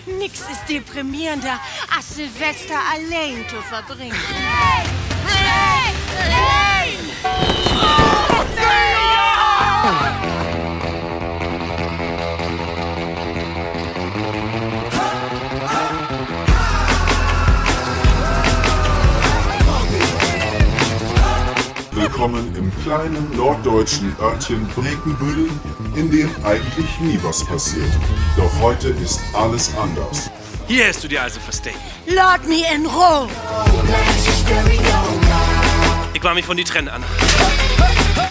Nix ist deprimierender, als Silvester allein zu verbringen. Willkommen im kleinen norddeutschen Örtchen Brekenbüttel, in dem eigentlich nie was passiert. Doch heute ist alles anders. Hier hast du dir also versteckt. Lad me in Ruhe! Ich war mich von die trennen, Anna.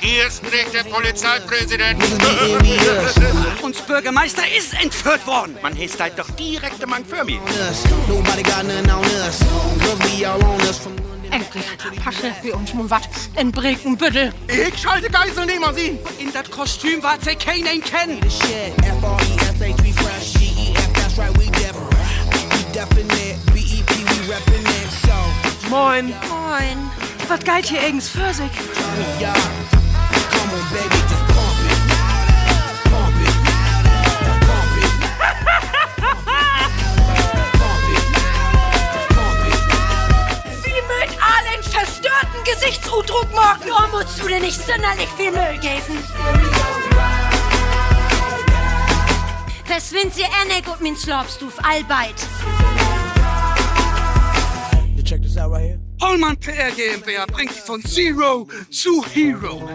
Hier spricht der Polizeipräsident. Uns Bürgermeister ist entführt worden. Man ist halt doch direkt am für mich. Endlich passe wir uns nun was in Brekenbüttel. Ich schalte Geiselnehmer sie. In das Kostüm war sie keinen kennen. Moin. Moin. Was geit hier eigens für sich? Verstörten Gesichtsudruck morgen. Oh, musst du dir nicht sonderlich viel Müll geben. Verschwind sie Ennig und min Slopstuf, allbeit. Hollmann PR GmbH bringt sie von Zero zu Hero.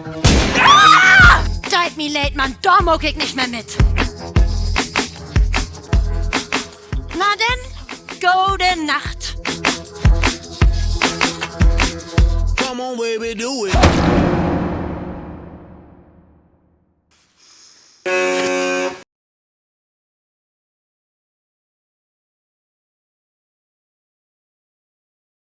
Ah! Zeit me late, Mann, da muck ich nicht mehr mit. Na denn, gute Nacht. Come on, baby, do it.